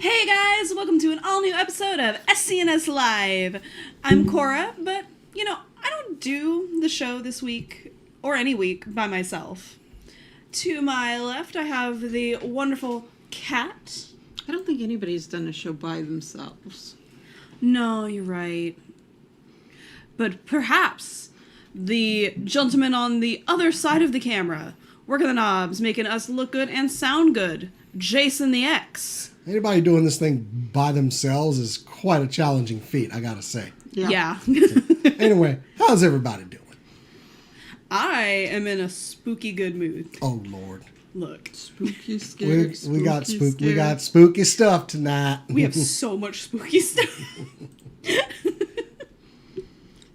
Hey guys, welcome to an all-new episode of SCNS Live. I'm Cora, but, I don't do the show this week, or any week, by myself. To my left, I have the wonderful Kat. I don't think anybody's done a show by themselves. No, you're right. But perhaps the gentleman on the other side of the camera, working the knobs, making us look good and sound good, Jason the X. Anybody doing this thing by themselves is quite a challenging feat, I gotta say. Yeah. Anyway, how's everybody doing? I am in a spooky good mood. Oh Lord. Look. Spooky, scary, We got spooky stuff tonight. We have so much spooky stuff.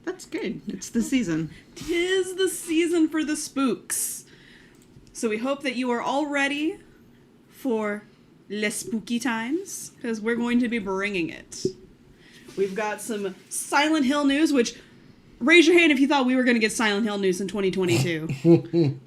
That's good. It's the season. 'Tis the season for the spooks. So we hope that you are all ready for les spooky times, because we're going to be bringing it. We've got some Silent Hill news, which, raise your hand if you thought we were going to get Silent Hill news in 2022.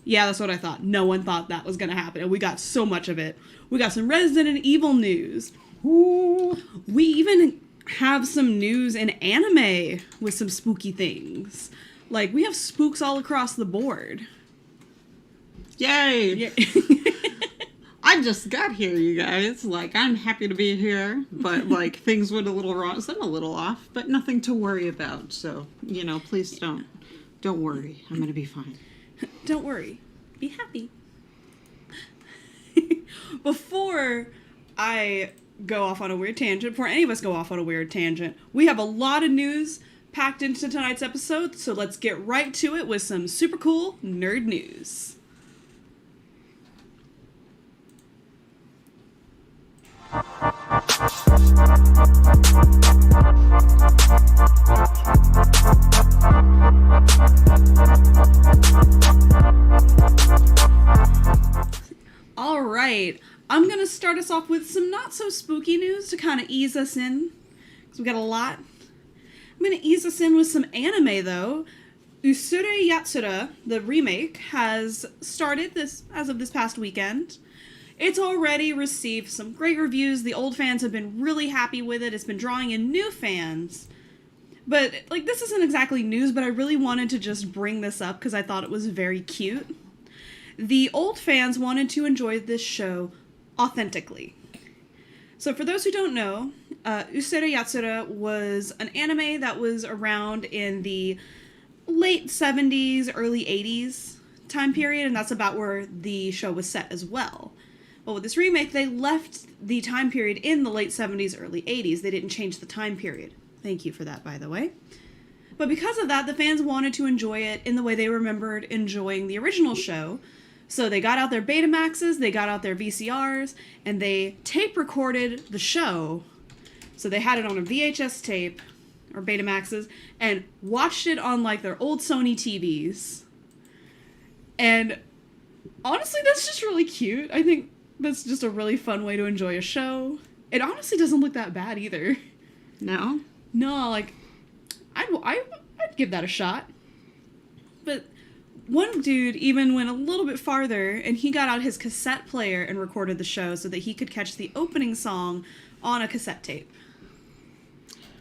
Yeah, that's what I thought. No one thought that was going to happen, and we got so much of it. We got some Resident Evil news. Ooh. We even have some news in anime with some spooky things. Like, we have spooks all across the board. Yay! Yeah. I just got here, you guys. I'm happy to be here, but, things went a little wrong. So I'm a little off, but nothing to worry about. So, please don't worry. I'm going to be fine. Don't worry. Be happy. Before I go off on a weird tangent, before any of us go off on a weird tangent, we have a lot of news packed into tonight's episode, so let's get right to it with some super cool nerd news. All right, I'm going to start us off with some not so spooky news to kind of ease us in, because we got a lot. I'm going to ease us in with some anime, though. Usure Yatsura, the remake, has started as of this past weekend. It's already received some great reviews. The old fans have been really happy with it. It's been drawing in new fans. But, this isn't exactly news, but I really wanted to just bring this up because I thought it was very cute. The old fans wanted to enjoy this show authentically. So for those who don't know, Usure Yatsura was an anime that was around in the late 70s, early 80s time period, and that's about where the show was set as well. But with this remake, they left the time period in the late 70s, early 80s. They didn't change the time period. Thank you for that, by the way. But because of that, the fans wanted to enjoy it in the way they remembered enjoying the original show. So they got out their Betamaxes, they got out their VCRs, and they tape recorded the show. So they had it on a VHS tape, or Betamaxes, and watched it on, their old Sony TVs. And honestly, that's just really cute. I think that's just a really fun way to enjoy a show. It honestly doesn't look that bad either. No? No, I'd give that a shot. But one dude even went a little bit farther, and he got out his cassette player and recorded the show so that he could catch the opening song on a cassette tape.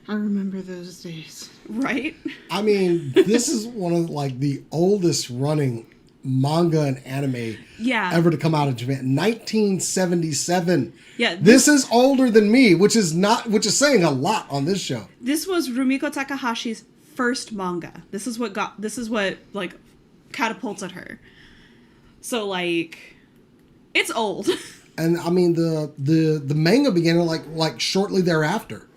I remember those days. Right? I mean, this is one of, the oldest running manga and anime ever to come out of Japan. 1977. Yeah. This is older than me, which is saying a lot on this show. This was Rumiko Takahashi's first manga. This is what catapulted her. So it's old. And I mean the manga began shortly thereafter.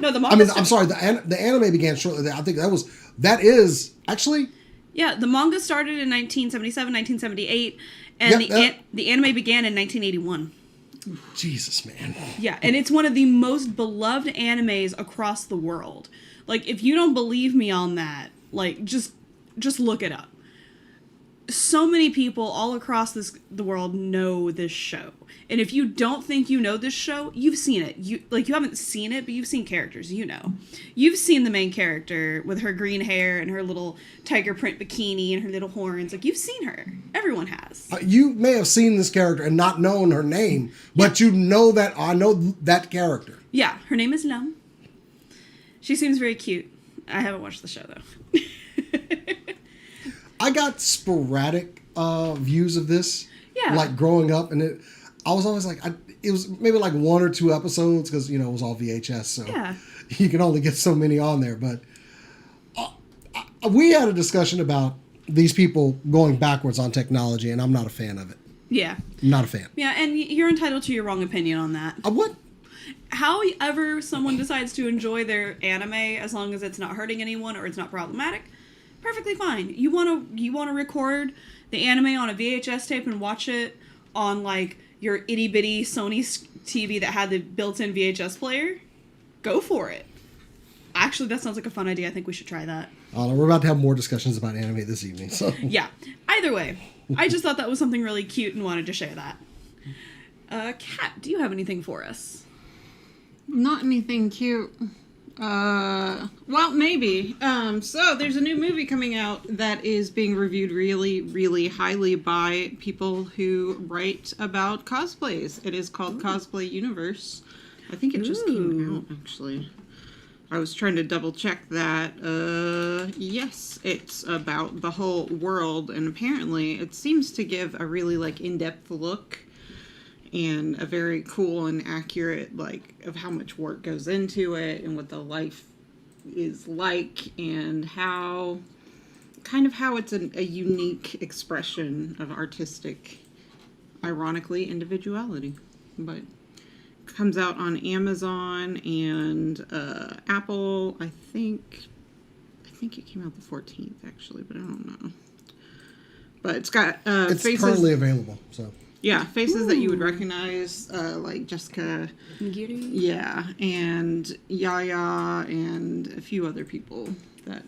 No, the manga. I'm sorry, the anime began shortly there. I think that is actually. Yeah, the manga started in 1977, 1978, and the anime began in 1981. Jesus, man. Yeah, and it's one of the most beloved animes across the world. If you don't believe me on that, just look it up. so many people all across the world know this show. And if you don't think you know this show, you've seen it. You haven't seen it, but you've seen characters, you know. You've seen the main character with her green hair and her little tiger print bikini and her little horns. Like, you've seen her. Everyone has. You may have seen this character and not known her name, but you know that I know that character. Yeah, her name is Lum. She seems very cute. I haven't watched the show, though. I got sporadic views of this. Yeah. Like, growing up, and I was always like, it was maybe like 1 or 2 episodes, because, you know, it was all VHS, so you can only get so many on there. But we had a discussion about these people going backwards on technology, and I'm not a fan of it. Yeah. Not a fan. Yeah, and you're entitled to your wrong opinion on that. What? However someone decides to enjoy their anime, as long as it's not hurting anyone or it's not problematic, perfectly fine. You want to record the anime on a VHS tape and watch it on, like, your itty-bitty Sony TV that had the built-in VHS player? Go for it. Actually, that sounds like a fun idea. I think we should try that. We're about to have more discussions about anime this evening, so... Yeah. Either way, I just thought that was something really cute and wanted to share that. Kat, do you have anything for us? Not anything cute. Well, maybe. So there's a new movie coming out that is being reviewed really, really highly by people who write about cosplays. It is called Cosplay Universe. I think it just came out, actually. I was trying to double check that. Yes, it's about the whole world, and apparently it seems to give a really, like, in-depth look and a very cool and accurate, like, of how much work goes into it and what the life is like, and how it's a unique expression of artistic, ironically, individuality. But it comes out on Amazon and Apple. I think it came out the 14th, actually, but I don't know. But it's got it's faces. currently available, so... Yeah, faces that you would recognize, like Jessica. Nigiri? Yeah, and Yaya, and a few other people that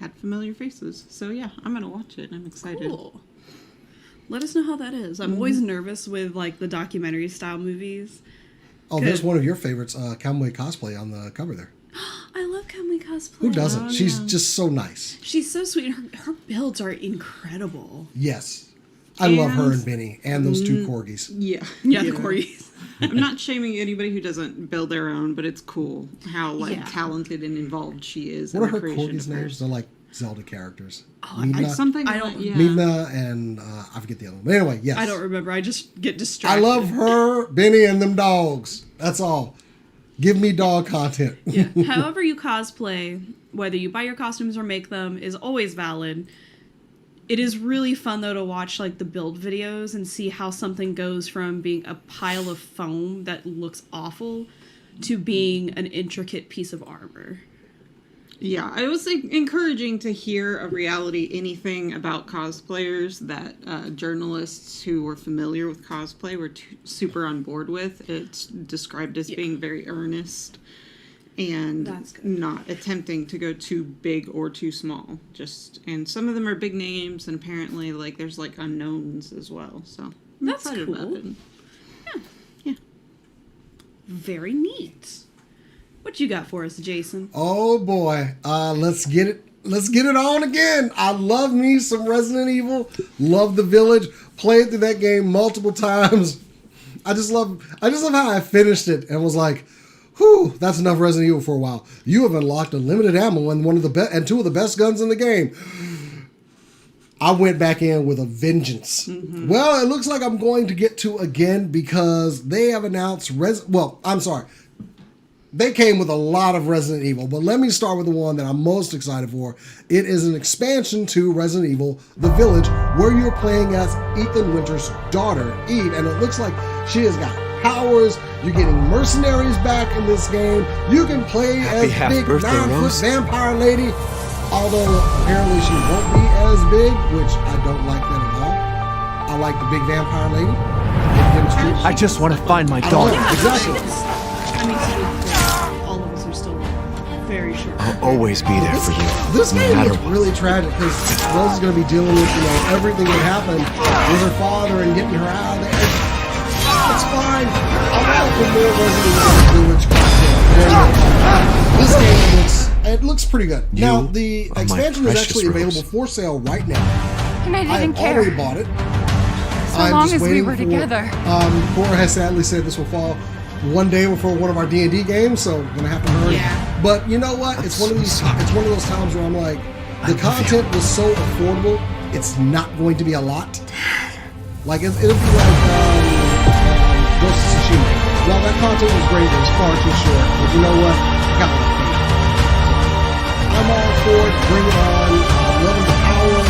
had familiar faces. So yeah, I'm gonna watch it. I'm excited. Cool. Let us know how that is. I'm always nervous with, like, the documentary style movies. Oh, there's one of your favorites, Cowboy Cosplay, on the cover there. I love Cowboy Cosplay. Who doesn't? She's just so nice. She's so sweet. Her builds are incredible. Yes. I love her and Benny and those 2 corgis. Yeah, the corgis. I'm not shaming anybody who doesn't build their own, but it's cool how, like, talented and involved she is. What are her corgis' names? They're like Zelda characters. Mina, something. I don't. Mina and I forget the other one. But anyway, yes. I don't remember. I just get distracted. I love her, Benny, and them dogs. That's all. Give me dog content. Yeah. However you cosplay, whether you buy your costumes or make them, is always valid. It is really fun, though, to watch, like, the build videos and see how something goes from being a pile of foam that looks awful to being an intricate piece of armor. Yeah, it was, like, encouraging to hear a reality anything about cosplayers that journalists who were familiar with cosplay were super on board with. It's described as being very earnest and not attempting to go too big or too small. And some of them are big names, and apparently, like, there's, like, unknowns as well. So I'm excited about it. Yeah. Very neat. What you got for us, Jason? Oh boy, let's get it on again. I love me some Resident Evil. Love the Village. Played through that game multiple times. I just love how I finished it and was like, whew, that's enough Resident Evil for a while. You have unlocked unlimited ammo and and 2 of the best guns in the game. I went back in with a vengeance. Mm-hmm. Well, it looks like I'm going to get to again because they have announced they came with a lot of Resident Evil, but let me start with the one that I'm most excited for. It is an expansion to Resident Evil, The Village, where you're playing as Ethan Winter's daughter, Eve, and it looks like she has got powers. You're getting mercenaries back in this game. You can play as big 9-foot vampire lady, although apparently she won't be as big, which I don't like that at all. I like the big vampire lady. I just want to find my daughter. Exactly. I mean, all of us are still very sure. I'll always be there for you. This no game matter is what. really tragic because Rose is going to be dealing with, everything that happened with her father and getting her out of there. It's fine. I'm out for more Resident Evil Village content. This game looks pretty good. Now, the are my expansion is precious actually Rose. available for sale right now. And I I didn't have care. already bought it. So long as we were waiting together. Cora has sadly said this will fall one day before one of our D&D games, so I'm gonna have to hurry. Yeah. But you know what? It's one of these. It's one of those times where I'm like, the content was so affordable. It's not going to be a lot. Like it'll be like Ghost of Tsushima. While that content was great, it was far too short. But you know what? I got what I paid. I'm all for it. Bring it on. Loving the power.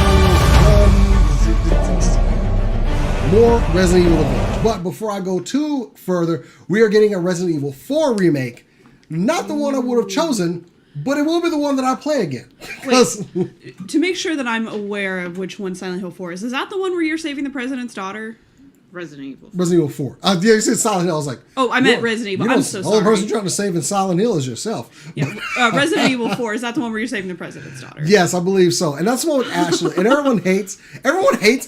More Resident Evil Village. But before I go too further, we are getting a Resident Evil 4 remake. Not the one I would have chosen, but it will be the one that I play again. 'Cause- To make sure that I'm aware of which one Silent Hill 4 is that the one where you're saving the president's daughter? Resident Evil. Resident Evil 4. Yeah, you said Silent Hill. I was like, Oh, I meant Resident Evil. I'm so The only sorry. person trying to save in Silent Hill is yourself. Yeah. Resident Evil 4, is that the one where you're saving the president's daughter? Yes, I believe so. And that's the one with Ashley. And everyone hates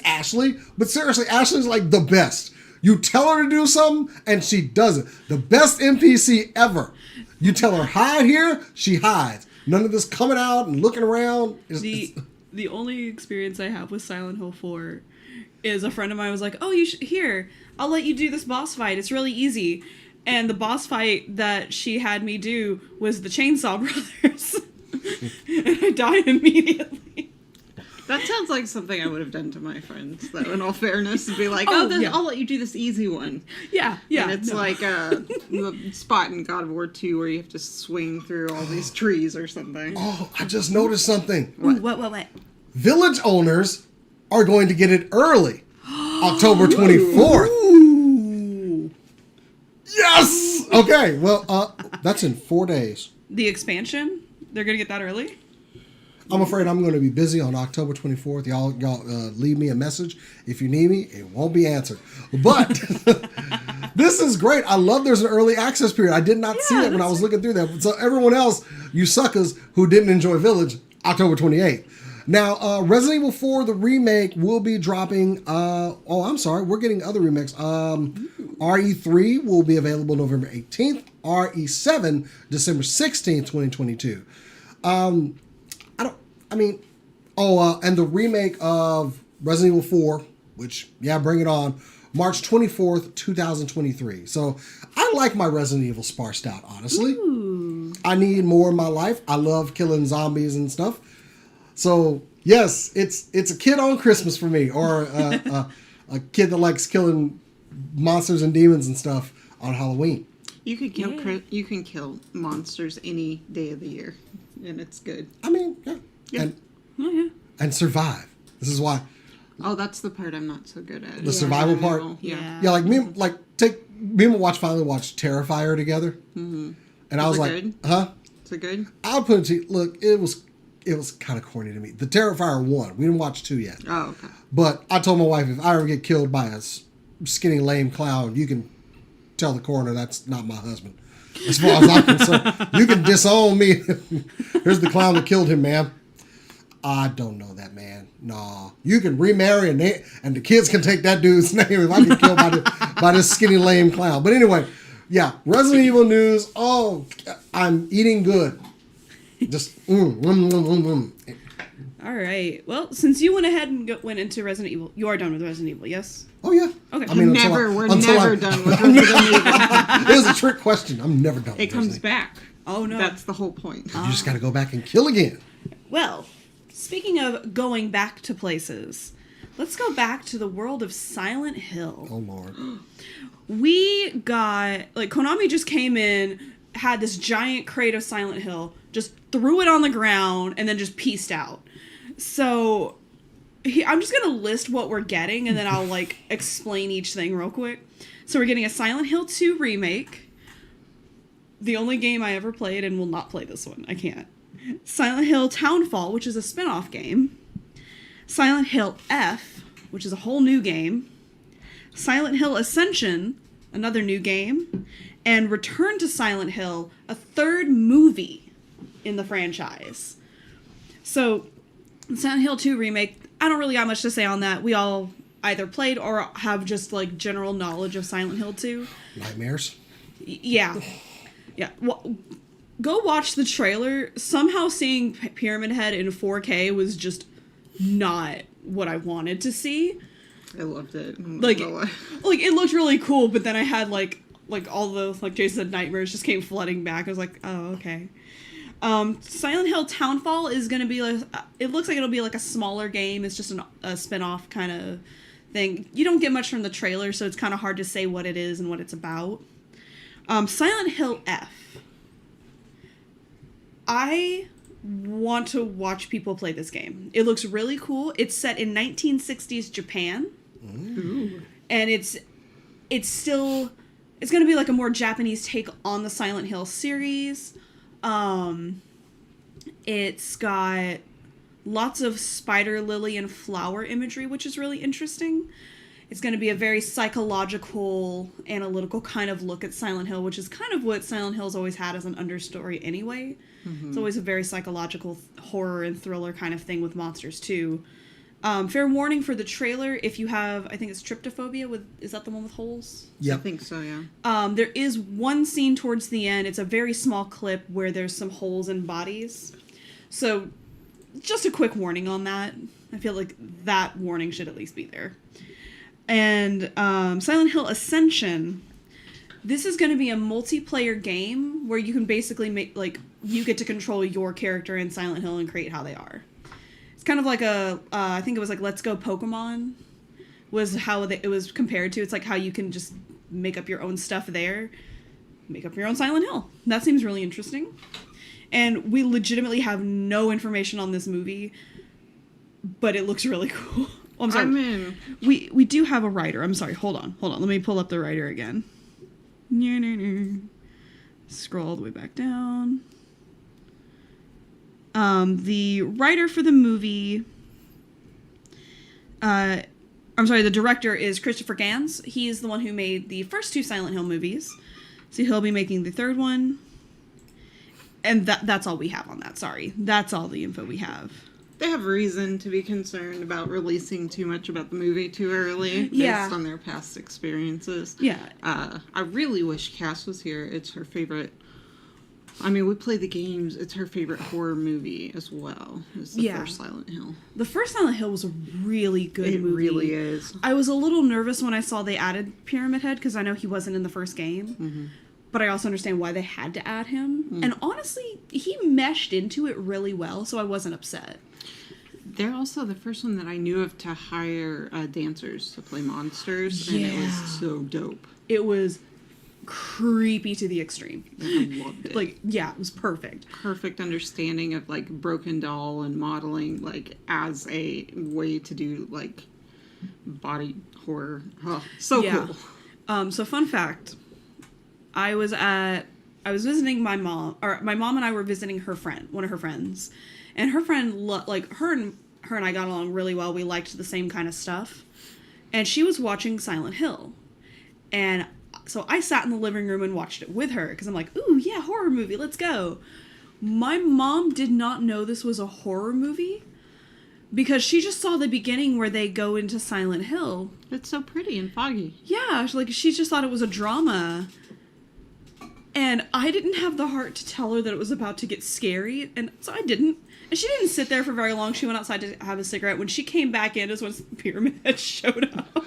Ashley, but seriously, Ashley's like the best. You tell her to do something, and she does it. The best NPC ever. You tell her, hide here, she hides. None of this coming out and looking around. The only experience I have with Silent Hill 4 is a friend of mine was like, oh, here, I'll let you do this boss fight. It's really easy. And the boss fight that she had me do was the Chainsaw Brothers. And I died immediately. That sounds like something I would have done to my friends, though, in all fairness, to be like, Yeah. I'll let you do this easy one. Yeah. And it's like the spot in God of War 2 where you have to swing through all these trees or something. Oh, I just noticed something. Ooh, what? Village owners are going to get it early. October 24th. Ooh. Yes! Okay, well, that's in 4 days. The expansion? They're going to get that early? I'm afraid I'm going to be busy on October 24th. Y'all leave me a message. If you need me, it won't be answered. But this is great. I love there's an early access period. I did not see it when I was looking through that. So everyone else, you suckers who didn't enjoy Village, October 28th. Now, Resident Evil 4, the remake, will be dropping... we're getting other remakes. RE3 will be available November 18th. RE7, December 16th, 2022. And the remake of Resident Evil 4, which, bring it on, March 24th, 2023. So, I like my Resident Evil sparsed out, honestly. Ooh. I need more in my life. I love killing zombies and stuff. So, yes, it's a kid on Christmas for me, or a kid that likes killing monsters and demons and stuff on Halloween. You could kill monsters any day of the year, and it's good. I mean, yeah. And survive. This is why. Oh, that's the part I'm not so good at. The survival part? Yeah. Yeah, like me and my finally watched Terrifier together. Mm-hmm. And I was like, good? huh? Is it good? I'll put it to you. Look, it was kind of corny to me. The Terrifier 1. We didn't watch 2 yet. Oh, okay. But I told my wife, if I ever get killed by a skinny, lame clown, you can tell the coroner that's not my husband. As far as I'm concerned. You can disown me. Here's the clown that killed him, ma'am. I don't know that man. Nah. You can remarry and the kids can take that dude's name if I get killed by this skinny, lame clown. But anyway, Resident Evil news. Oh, I'm eating good. Just, All right. Well, since you went ahead and went into Resident Evil, you are done with Resident Evil, yes? Oh, yeah. Okay. I mean, we're never done with Resident Evil. It was a trick question. I'm never done with It comes Resident back. Oh, no. That's the whole point. Evil. You just got to go back and kill again. Well, speaking of going back to places, let's go back to the world of Silent Hill. Oh, Lord. We got, Konami just came in, had this giant crate of Silent Hill, just threw it on the ground, and then just pieced out. So, I'm just going to list what we're getting, and then I'll, explain each thing real quick. So, we're getting a Silent Hill 2 remake. The only game I ever played, and will not play this one. I can't. Silent Hill Townfall, which is a spin-off game. Silent Hill F, which is a whole new game. Silent Hill Ascension, another new game. And Return to Silent Hill, a third movie. in the franchise. So, Silent Hill 2 remake, I don't really got much to say on that. We all either played or have just, like, general knowledge of Silent Hill 2. Nightmares? Yeah. Yeah. Well, go watch the trailer. Somehow seeing Pyramid Head in 4K was just not what I wanted to see. I loved it. Like it looked really cool, but then I had like all those, like Jason said, nightmares just came flooding back. I was like, oh, okay. Silent Hill Townfall is going to be like, it looks like it'll be like a smaller game. It's just a spin-off kind of thing. You don't get much from the trailer, so it's kind of hard to say what it is and what it's about. Silent Hill F. I want to watch people play this game. It looks really cool. It's set in 1960s Japan. Ooh. And it's going to be like a more Japanese take on the Silent Hill series. It's got lots of spider, lily, and flower imagery, which is really interesting. It's going to be a very psychological, analytical kind of look at Silent Hill, which is kind of what Silent Hill's always had as an understory anyway. Mm-hmm. It's always a very psychological horror and thriller kind of thing with monsters, too. Fair warning for the trailer, if you have, I think it's tryptophobia, is that the one with holes? Yeah. I think so, yeah. There is one scene towards the end, it's a very small clip where there's some holes in bodies. So, just a quick warning on that. I feel like that warning should at least be there. And Silent Hill Ascension, this is going to be a multiplayer game where you can basically make, like, you get to control your character in Silent Hill and create how they are. It's kind of like I think it was like Let's Go Pokemon was how it was compared to. It's like how you can just make up your own stuff there, make up your own Silent Hill. That seems really interesting. And we legitimately have no information on this movie, but it looks really cool. Oh, I'm sorry. I'm in. We do have a writer. I'm sorry. Hold on. Let me pull up the writer again. Scroll all the way back down. The writer for the movie, the director is Christopher Gans. He is the one who made the first two Silent Hill movies. So he'll be making the third one. And that's all we have on that. Sorry. That's all the info we have. They have reason to be concerned about releasing too much about the movie too early based on their past experiences. Yeah. I really wish Cass was here. It's her favorite. I mean, we play the games. It's her favorite horror movie as well. It's the first Silent Hill. The first Silent Hill was a really good movie. It really is. I was a little nervous when I saw they added Pyramid Head because I know he wasn't in the first game. Mm-hmm. But I also understand why they had to add him. Mm. And honestly, he meshed into it really well, so I wasn't upset. They're also the first one that I knew of to hire dancers to play monsters, and it was so dope. It was creepy to the extreme. I loved it. It was perfect. Perfect understanding of, like, broken doll and modeling, like, as a way to do, like, body horror. Oh, so cool. So fun fact, I was visiting my mom, or my mom and I were visiting her friend, one of her friends. And her friend, her and I got along really well. We liked the same kind of stuff. And she was watching Silent Hill. And so I sat in the living room and watched it with her. Because I'm like, ooh, yeah, horror movie, let's go. My mom did not know this was a horror movie. Because she just saw the beginning where they go into Silent Hill. It's so pretty and foggy. Yeah, she just thought it was a drama. And I didn't have the heart to tell her that it was about to get scary. And so I didn't. And she didn't sit there for very long. She went outside to have a cigarette. When she came back in is when Pyramid Head showed up.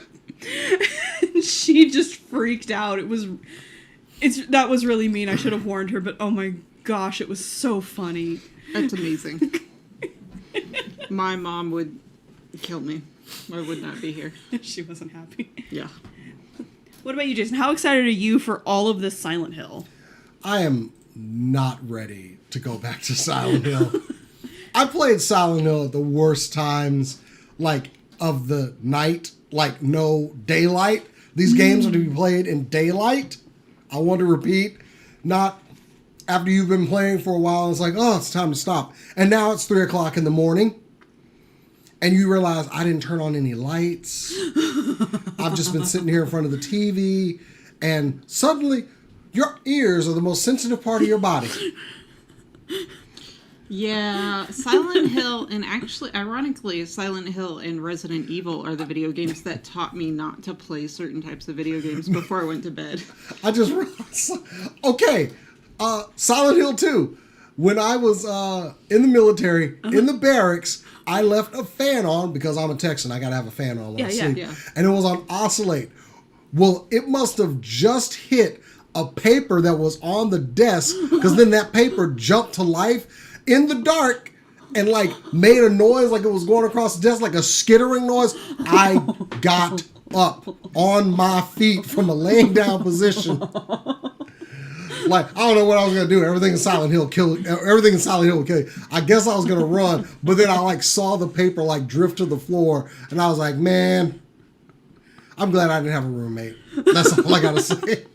And she just freaked out. That was really mean. I should have warned her, but oh my gosh, it was so funny. That's amazing. My mom would kill me. I would not be here. She wasn't happy. Yeah. What about you, Jason? How excited are you for all of this Silent Hill? I am not ready to go back to Silent Hill. I played Silent Hill at the worst times, of the night, no daylight. These games are to be played in daylight. I want to repeat, not after you've been playing for a while and it's like, oh, it's time to stop. And now it's 3 o'clock in the morning. And you realize I didn't turn on any lights. I've just been sitting here in front of the TV. And suddenly, your ears are the most sensitive part of your body. Yeah, Silent Hill, and actually, ironically, Silent Hill and Resident Evil are the video games that taught me not to play certain types of video games before I went to bed. I just realized. Okay, Silent Hill 2. When I was in the military, in the barracks, I left a fan on because I'm a Texan. I gotta have a fan on when I sleep. Yeah. And it was on oscillate. Well, it must have just hit a paper that was on the desk because then that paper jumped to life in the dark and like made a noise like it was going across the desk, like a skittering noise. I got up on my feet from a laying down position. Like, I don't know what I was gonna do. Everything in Silent Hill would kill you. I guess I was gonna run, but then I like saw the paper like drift to the floor, and I was like, man, I'm glad I didn't have a roommate. That's all I gotta say.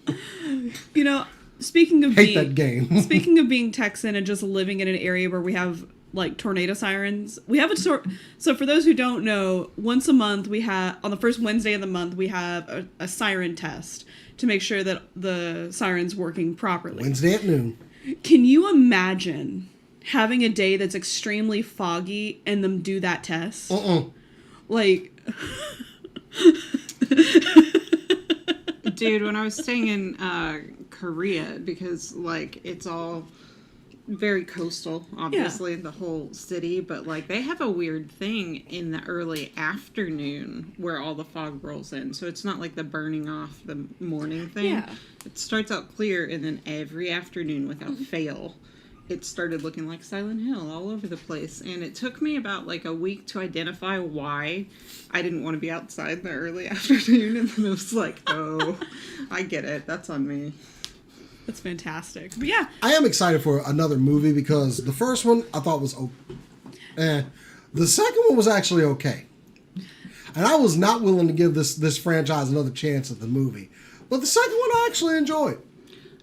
You know, speaking of That game. Speaking of being Texan and just living in an area where we have like tornado sirens, we have so for those who don't know, once a month we have, on the first Wednesday of the month, we have a siren test to make sure that the siren's working properly. Wednesday at noon. Can you imagine having a day that's extremely foggy and them do that test? Like... Dude, when I was staying in Korea, because, like, it's all very coastal, obviously, the whole city, but, like, they have a weird thing in the early afternoon where all the fog rolls in, so it's not like the burning off the morning thing. Yeah. It starts out clear, and then every afternoon, without fail, it started looking like Silent Hill all over the place, and it took me about, like, a week to identify why I didn't want to be outside in the early afternoon, and then it was like, oh, I get it, that's on me. That's fantastic. But yeah. I am excited for another movie because the first one I thought was the second one was actually okay. And I was not willing to give this franchise another chance at the movie. But the second one I actually enjoyed.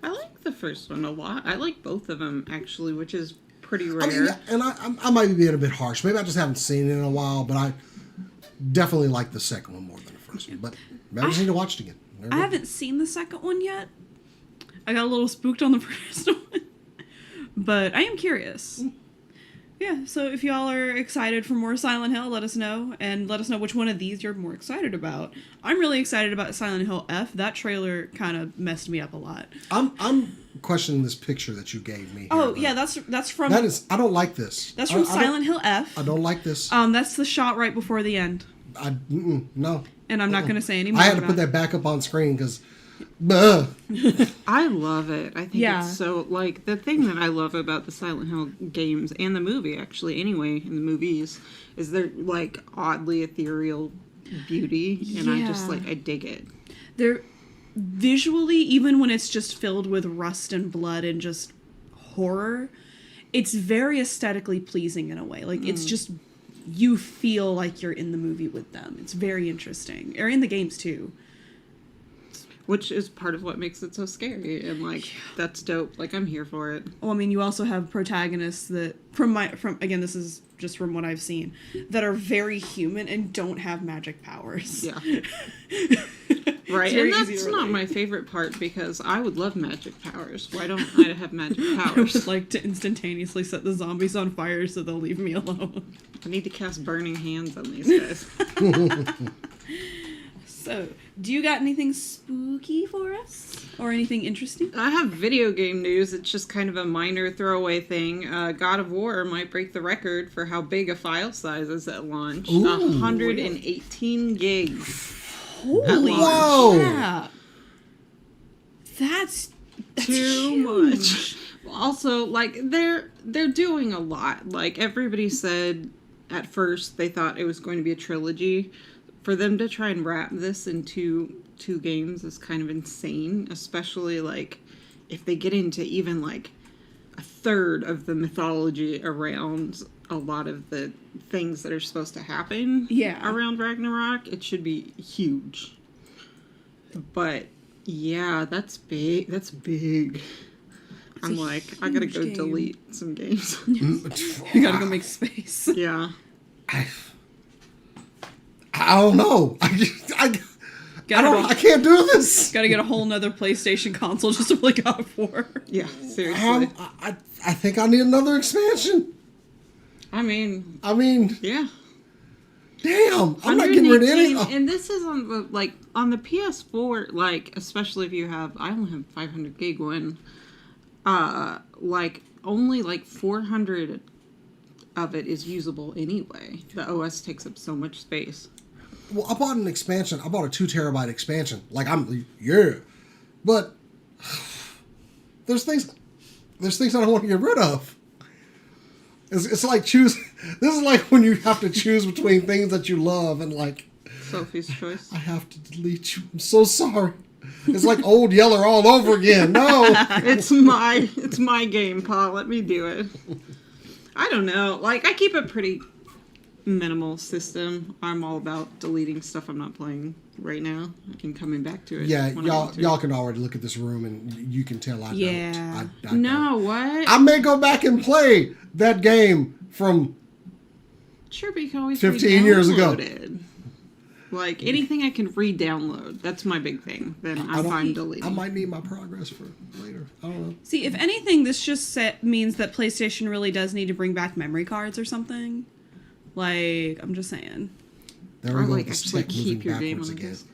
I like the first one a lot. I like both of them, actually, which is pretty rare. I mean, and I might be being a bit harsh. Maybe I just haven't seen it in a while, but I definitely like the second one more than the first one. But maybe I just need to watch it again. I haven't seen the second one yet. I got a little spooked on the first one. But I am curious. Yeah, so if y'all are excited for more Silent Hill, let us know. And let us know which one of these you're more excited about. I'm really excited about Silent Hill F. That trailer kind of messed me up a lot. I'm questioning this picture that you gave me. Oh, yeah, that's from... I don't like this. That's from Silent Hill F. I don't like this. That's the shot right before the end. No. And I'm not going to say any more I had to put that back up on screen because... I love it. I think it's so, like, the thing that I love about the Silent Hill games and the movie, actually, anyway, in the movies, is they're, like, oddly ethereal beauty, and I dig it. They're visually, even when it's just filled with rust and blood and just horror, it's very aesthetically pleasing in a way. Like, it's just, you feel like you're in the movie with them. It's very interesting. Or in the games, too. Which is part of what makes it so scary, and like that's dope. Like I'm here for it. Well, I mean, you also have protagonists that from again, this is just from what I've seen, that are very human and don't have magic powers. Yeah. Right, and that's not my favorite part because I would love magic powers. Why don't I have magic powers? I would like to instantaneously set the zombies on fire so they'll leave me alone. I need to cast burning hands on these guys. So, do you got anything spooky for us? Or anything interesting? I have video game news. It's just kind of a minor throwaway thing. God of War might break the record for how big a file size is at launch. 118 gigs. Holy whoa! crap. That's too huge. much. Also, like, they're doing a lot. Like, everybody said at first they thought it was going to be a trilogy. For them to try and wrap this into two games is kind of insane, especially, like, if they get into even, like, a third of the mythology around a lot of the things that are supposed to happen around Ragnarok. It should be huge. But, yeah, that's big. That's big. I'm like, I gotta go delete some games. You gotta go make space. Yeah. I don't know. I can't do this. Gotta get a whole nother PlayStation console just to play God of War. Yeah, seriously. I think I need another expansion. I mean, damn, yeah. I'm not getting rid of any. And this is on the PS4, like, especially if you have, I only have 500 gig one, only like 400 of it is usable anyway. The OS takes up so much space. Well, I bought an expansion. I bought a 2 terabyte expansion. But there's things I don't want to get rid of. It's like this is like when you have to choose between things that you love and like Sophie's choice. I have to delete you. I'm so sorry. It's like Old Yeller all over again. No. It's my game, Paul. Let me do it. I don't know. Like, I keep a pretty minimal system. I'm all about deleting stuff I'm not playing right now and coming back to it. Yeah, y'all can already look at this room and you can tell I don't. I no, don't. what? I may go back and play that game from sure, but you can always 15 years ago. It. Like, anything I can re-download. That's my big thing. Then I'm fine deleting. I might need my progress for later. I don't know. See, if anything, this just means that PlayStation really does need to bring back memory cards or something. Like, I'm just saying. There we or go. Like, actually keep your game on again. disk.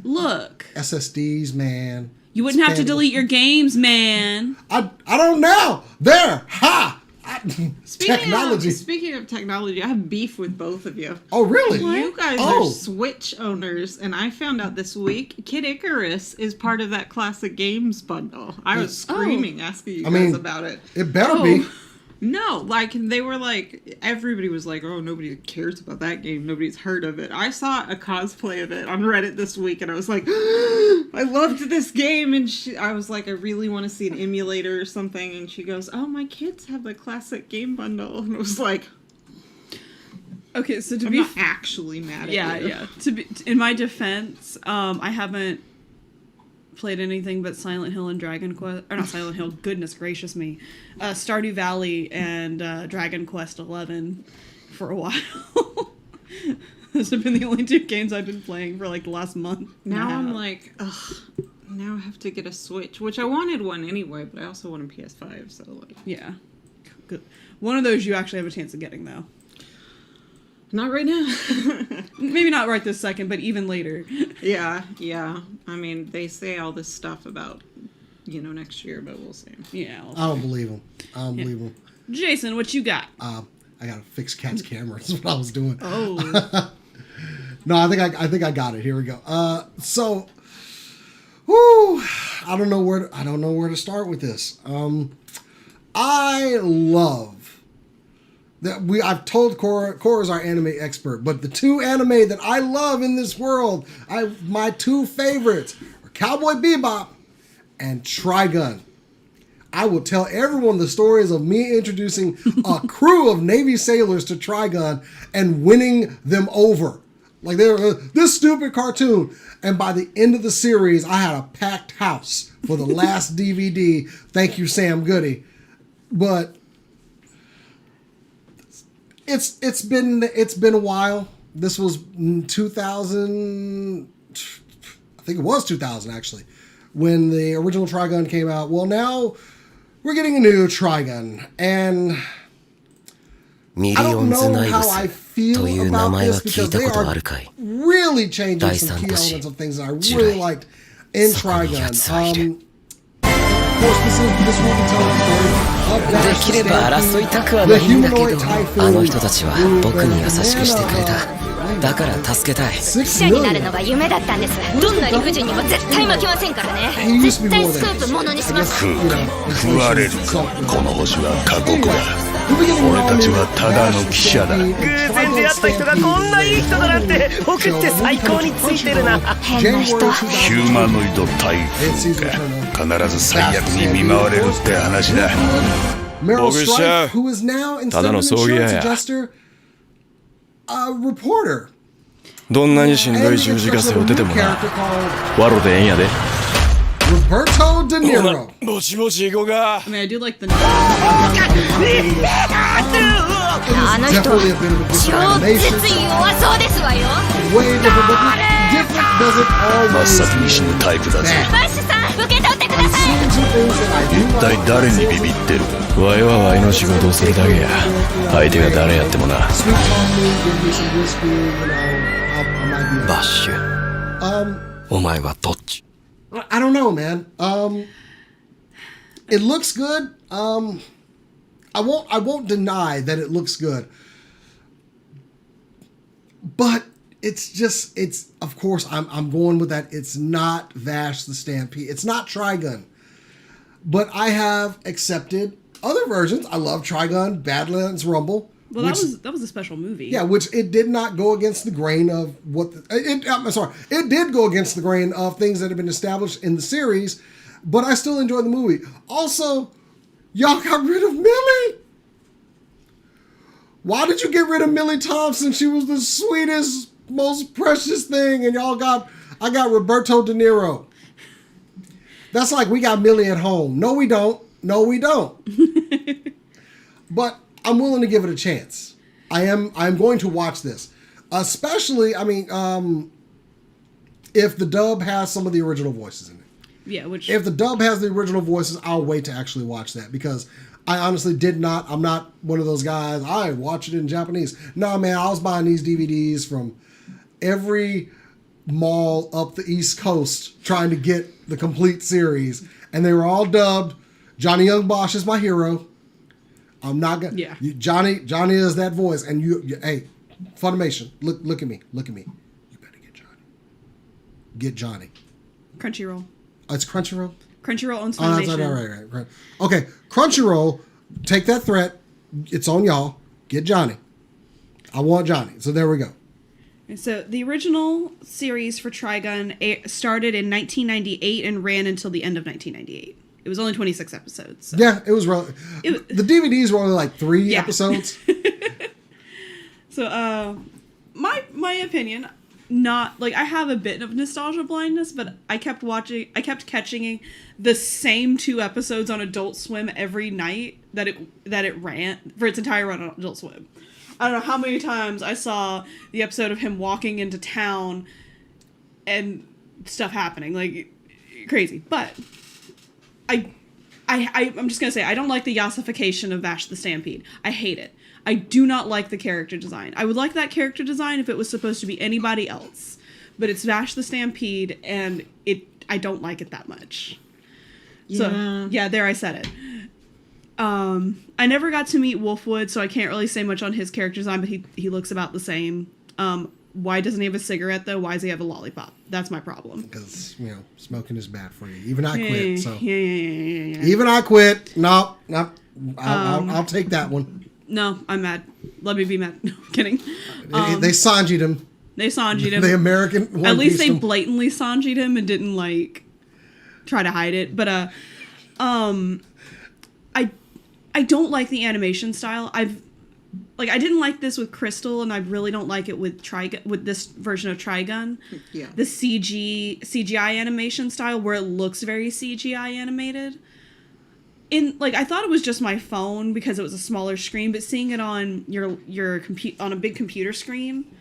Look. SSDs, man. You wouldn't have to delete your games, man. I don't know. There. Ha! Speaking of technology, I have beef with both of you. Oh, really? You guys are Switch owners, and I found out this week Kid Icarus is part of that classic games bundle. I was screaming asking you guys about it. It better be. No, like, they were like, everybody was like, oh, nobody cares about that game. Nobody's heard of it. I saw a cosplay of it on Reddit this week, and I was like, I loved this game. And I was like, I really want to see an emulator or something. And she goes, oh, my kids have the classic game bundle. And I was like, okay, so I'm not actually mad at you. Yeah. In my defense, I haven't played anything but Silent Hill and Dragon Quest, or not Silent Hill, goodness gracious me, Stardew Valley and Dragon Quest 11 for a while. Those have been the only 2 games I've been playing for like the last month. Now I'm like, ugh, now I have to get a Switch, which I wanted one anyway, but I also want a PS5, so like. Yeah. Good. One of those you actually have a chance of getting though. Not right now. Maybe not right this second, but even later. Yeah. I mean, they say all this stuff about, next year, but we'll see. Yeah. I don't believe them. Jason, what you got? I gotta fix Cat's camera. That's what I was doing. Oh. No, I think I got it. Here we go. I don't know where to start with this. I love that I've told Cora's our anime expert, but the 2 anime that I love in this world, my 2 favorites are Cowboy Bebop and Trigun. I will tell everyone the stories of me introducing a crew of Navy sailors to Trigun and winning them over. Like, they were this stupid cartoon. And by the end of the series, I had a packed house for the last DVD. Thank you, Sam Goody. But it's been a while. This was 2000. I think it was 2000 actually, when the original Trigun came out. Well, now we're getting a new Trigun, and I don't know how I feel about this because they are really changing some key elements of things that I really liked in Trigun. Of course, this will be telling the story of the humanoid typhoon who記者になるのが夢だったんです。どんな理不尽にも絶対負けませんからね。絶対スクープものにします。食われるか。この星は過酷だ。俺たちはただの記者だ。偶然出会った人がこんないい人だなんて僕って最高についてるな。変な人。ヒューマノイド台風か。必ず最悪に見舞われるって話だ。Meryl Streep, who is now instead of an insurance adjuster, a reporter. どんなにしんどい十字架背負っててもな、ワロでええんやで。Roberto De Niro. ぼちぼち行こうか。I mean, I do like the. あの人超絶弱そうですわよ。真っ先に死ぬタイプだぜ。バッシュさん受け取ってくだ I've さい seen some things that I do 一体 like. 誰にビビってる？ワイはワイの仕事をするだけや。相手が誰やってもな。 Sweet talk me, give me some whiskey, I might be. バッシュ。お前はどっち？ I don't know, man. It looks good. I won't deny that it looks good. But it's of course I'm going with that. It's not Vash the Stampede. It's not Trigun. But I have accepted other versions. I love Trigun, Badlands Rumble. Well, that was a special movie. Yeah, which it did not go against the grain of what it did go against the grain of things that have been established in the series, but I still enjoy the movie. Also, y'all got rid of Millie. Why did you get rid of Millie Thompson? She was the sweetest, most precious thing, and I got Roberto De Niro. That's like we got Millie at home. No, we don't. No, we don't. But I'm willing to give it a chance. I'm going to watch this. Especially, if the dub has some of the original voices in it. Yeah, If the dub has the original voices, I'll wait to actually watch that because I honestly I'm not one of those guys, I watch it in Japanese. No, man, I was buying these DVDs from every mall up the East Coast trying to get the complete series, and they were all dubbed. Johnny Young Bosch is my hero. I'm not gonna. Yeah. Johnny is that voice, and hey, Funimation, look at me. You better get Johnny. Get Johnny. Crunchyroll. Oh, it's Crunchyroll. Crunchyroll owns Oh, Funimation. that's right. Okay, Crunchyroll, take that threat. It's on y'all. Get Johnny. I want Johnny. So there we go. And so the original series for Trigun started in 1998 and ran until the end of 1998. It was only 26 episodes. So. Yeah, it was the DVDs were only like 3 episodes. So, my opinion, not like I have a bit of nostalgia blindness, but I kept catching the same 2 episodes on Adult Swim every night that it ran for its entire run on Adult Swim. I don't know how many times I saw the episode of him walking into town and stuff happening, like crazy. But I'm just gonna say I don't like the yassification of Vash the Stampede. I hate it. I do not like the character design. I would like that character design if it was supposed to be anybody else, but it's Vash the Stampede, and I don't like it that much. Yeah. So yeah, there I said it. I never got to meet Wolfwood, so I can't really say much on his character design, but he looks about the same. Why doesn't he have a cigarette, though? Why does he have a lollipop? That's my problem. Because, smoking is bad for you. Even I quit, so. Yeah. Even I quit. No. I'll take that one. No, I'm mad. Let me be mad. No, I'm kidding. They Sanji'd him. They Sanji'd him. The American One At least Piece they him. blatantly Sanji'd him and didn't, try to hide it. But, I don't like the animation style. I didn't like this with Crystal, and I really don't like it with with this version of Trigun. Yeah. The CGI animation style where it looks very CGI animated. I thought it was just my phone because it was a smaller screen, but seeing it on on a big computer screen,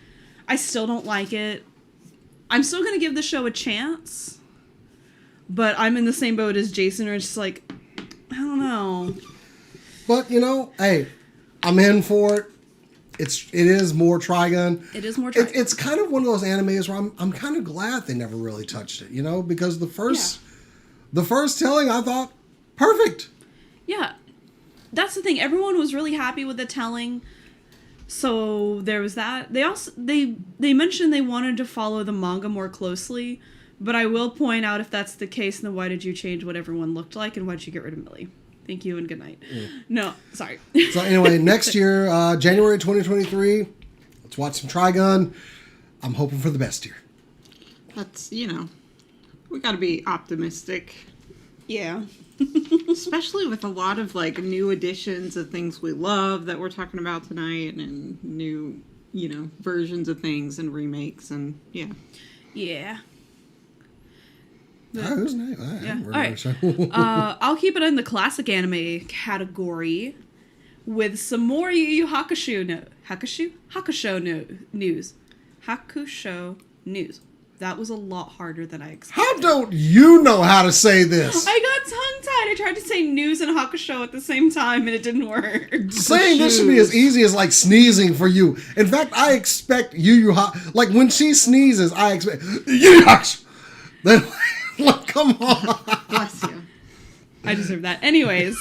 I still don't like it. I'm still gonna give the show a chance, but I'm in the same boat as Jason, where it's just I don't know. But, hey, I'm in for it. It is more Trigun. It is more Trigun. It's kind of one of those animes where I'm kind of glad they never really touched it, because the first telling I thought perfect. Yeah, that's the thing. Everyone was really happy with the telling, so there was that. They also they mentioned they wanted to follow the manga more closely, but I will point out if that's the case, then why did you change what everyone looked like, and why did you get rid of Millie? Thank you and good night. No, sorry. So anyway, next year, January 2023, let's watch some Trigun. I'm hoping for the best here. That's, we gotta be optimistic. Yeah. Especially with a lot of, new additions of things we love that we're talking about tonight, and new, versions of things and remakes, and, yeah. Yeah. Who's next? Yeah. All right. I'll keep it in the classic anime category with some more Yu Yu Hakusho news. Hakusho news. That was a lot harder than I expected. How don't you know how to say this? I got tongue-tied. I tried to say news and Hakusho at the same time, and it didn't work. Saying this should be as easy as like sneezing for you. In fact, I expect like when she sneezes, I expect then like come on. Bless you. I deserve that. Anyways,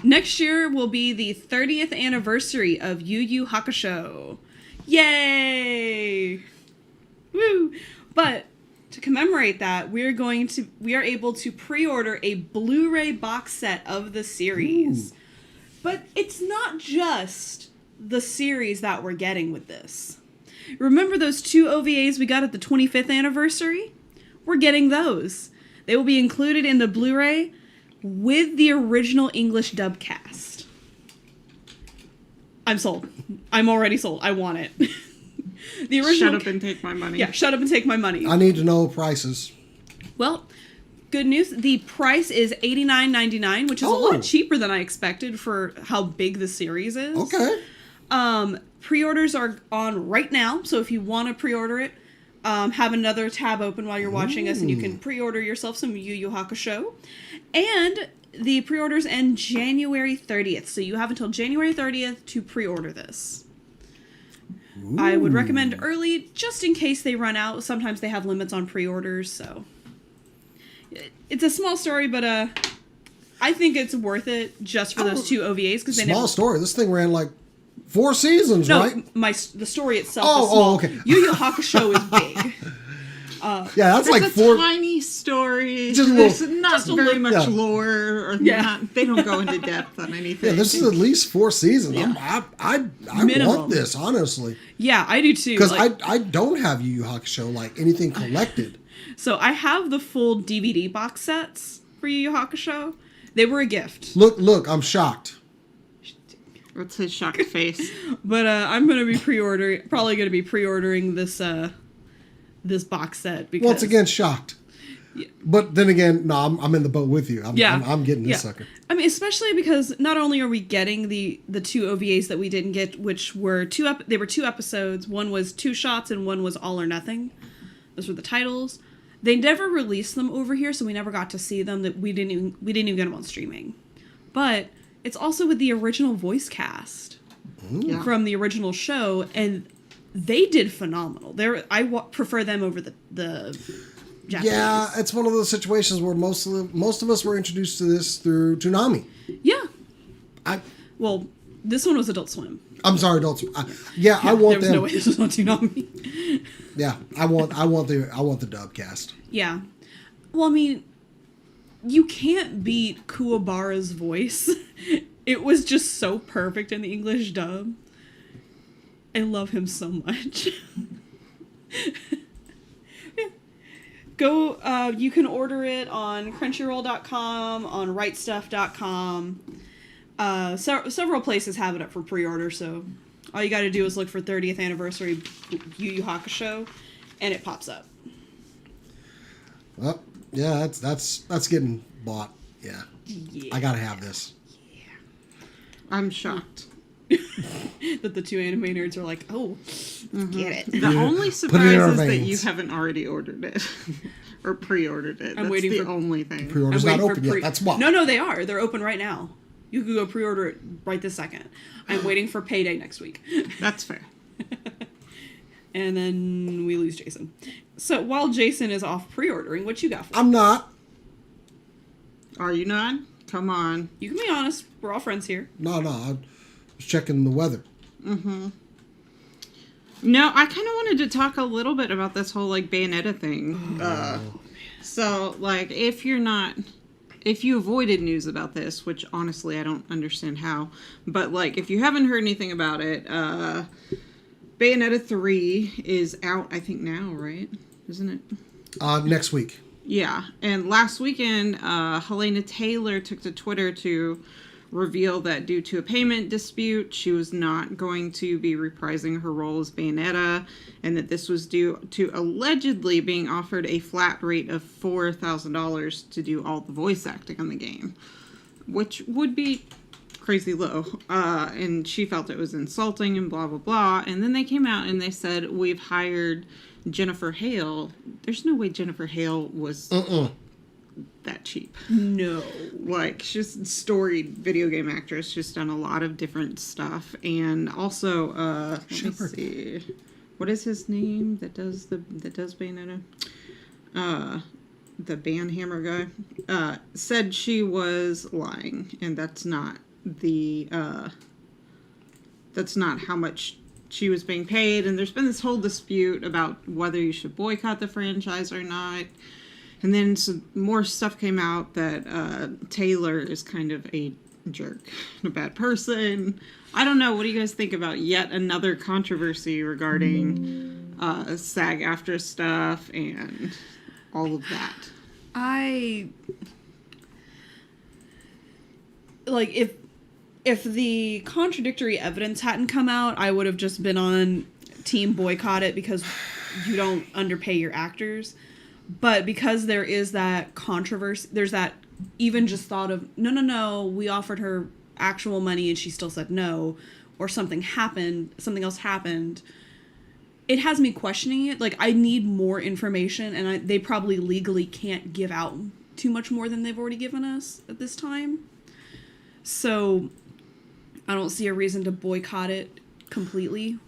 next year will be the 30th anniversary of Yu Yu Hakusho. Yay! Woo! But to commemorate that, we are able to pre-order a Blu-ray box set of the series. Ooh. But it's not just the series that we're getting with this. Remember those 2 OVAs we got at the 25th anniversary? We're getting those. They will be included in the Blu-ray with the original English dub cast. I'm sold. I'm already sold. I want it. The original. Shut up and take my money. Yeah, shut up and take my money. I need to know prices. Well, good news. The price is $89.99, which is a lot cheaper than I expected for how big the series is. Okay. Pre-orders are on right now, so if you want to pre-order it, have another tab open while you're watching us, and you can pre-order yourself some Yu Yu Hakusho. And the pre-orders end January 30th, so you have until January 30th to pre-order this. Ooh. I would recommend early, just in case they run out. Sometimes they have limits on pre-orders, so it's a small story, but I think it's worth it just for those 2 OVAs. Because small story. This thing ran like 4 seasons, right? The story itself is small. Okay. Yu Yu Hakusho is big. Yeah, that's like 4 tiny story. There's not very much lore, or they don't go into depth on anything. Yeah, this is at least 4 seasons. Yeah. I want this, honestly. Yeah, I do too. Because I don't have Yu Yu Hakusho like anything collected. So I have the full DVD box sets for Yu Yu Hakusho. They were a gift. Look, I'm shocked. What's his shocked face? But I'm gonna be pre-ordering this this box set because once again shocked. Yeah. But then again, no, I'm in the boat with you. I'm getting this sucker. I mean, especially because not only are we getting the 2 OVAs that we didn't get, which were 2 episodes. One was 2 shots and one was All or Nothing. Those were the titles. They never released them over here, so we never got to see them. That we didn't even get them on streaming. But it's also with the original voice cast from the original show, and they did phenomenal. I prefer them over the Japanese. Yeah, it's one of those situations where most of us were introduced to this through Toonami. Yeah. Well, this one was Adult Swim. I'm sorry, Adult Swim. I want them. There was no way this was on Toonami. Yeah, I want the dub cast. Yeah. Well, I mean, you can't beat Kuwabara's voice. It was just so perfect in the English dub. I love him so much. Go, you can order it on Crunchyroll.com, on RightStuff.com. Several places have it up for pre-order, so all you gotta do is look for 30th anniversary Yu Yu Hakusho, and it pops up. Well, yeah, that's getting bought. Yeah. I gotta have this. Yeah. I'm shocked. That the 2 anime nerds are like, get it. The only surprise is that you haven't already ordered it. Or pre-ordered it. That's the only thing. Pre-order's not open yet. That's why. No, they are. They're open right now. You could go pre-order it right this second. I'm waiting for payday next week. That's fair. And then we lose Jason. So while Jason is off pre-ordering, what you got for I'm not. Are you not? Come on. You can be honest. We're all friends here. No. I was checking the weather. Mm-hmm. No, I kind of wanted to talk a little bit about this whole, Bayonetta thing. So, if you avoided news about this, which honestly I don't understand how, but, if you haven't heard anything about it, Bayonetta 3 is out, I think now, right? Isn't it? Next week. Yeah, and last weekend, Helena Taylor took to Twitter to reveal that due to a payment dispute, she was not going to be reprising her role as Bayonetta, and that this was due to allegedly being offered a flat rate of $4,000 to do all the voice acting on the game, which would be crazy low. And she felt it was insulting and blah, blah, blah. And then they came out and they said, we've hired Jennifer Hale. There's no way Jennifer Hale was that cheap. No. Like, she's a storied video game actress. She's done a lot of different stuff. And also, let me see. What is his name that does Bayonetta? The Banhammer guy, said she was lying, and that's not how much she was being paid. And there's been this whole dispute about whether you should boycott the franchise or not. And then some more stuff came out that Taylor is kind of a jerk and a bad person. I don't know. What do you guys think about yet another controversy regarding SAG-AFTRA stuff and all of that? If the contradictory evidence hadn't come out, I would have just been on team boycott it because you don't underpay your actors. But because there is that controversy, there's that even just thought of, no, we offered her actual money and she still said no, or something else happened, it has me questioning it. Like, I need more information, and they probably legally can't give out too much more than they've already given us at this time. So, I don't see a reason to boycott it completely.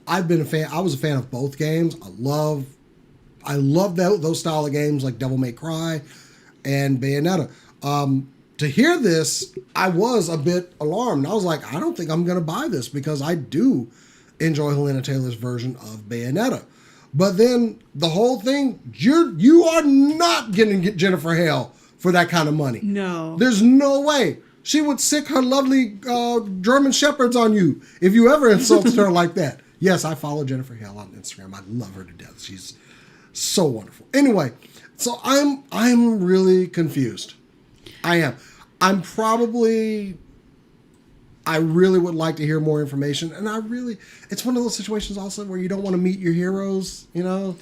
I've been a fan. I was a fan of both games. I love those style of games like Devil May Cry and Bayonetta. To hear this, I was a bit alarmed. I was like, I don't think I'm going to buy this because I do enjoy Helena Taylor's version of Bayonetta. But then the whole thing, you are not going to get Jennifer Hale for that kind of money. No. There's no way. She would sick her lovely German Shepherds on you if you ever insulted her like that. Yes, I follow Jennifer Hale on Instagram. I love her to death. She's so wonderful. Anyway, so I'm really confused. I am. I really would like to hear more information. And it's one of those situations also where you don't want to meet your heroes, you know?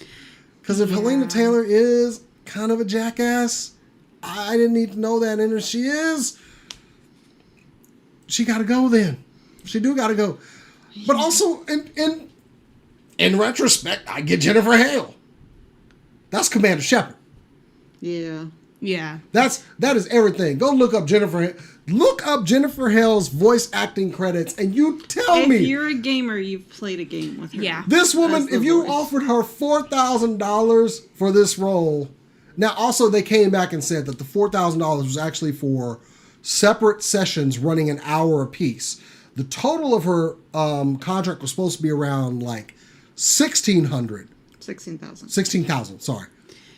Because if Helena Taylor is kind of a jackass, I didn't need to know that. And if she is, she got to go then. She do got to go. But also, in retrospect, I get Jennifer Hale. That's Commander Shepard. Yeah. Yeah. That is everything. Go look up Jennifer Hale's voice acting credits, and you tell me. If you're a gamer, you've played a game with her. Yeah. This woman, if you offered her $4,000 for this role, now also they came back and said that the $4,000 was actually for separate sessions running an hour apiece. The total of her contract was supposed to be around like $16,000. $16,000, sorry.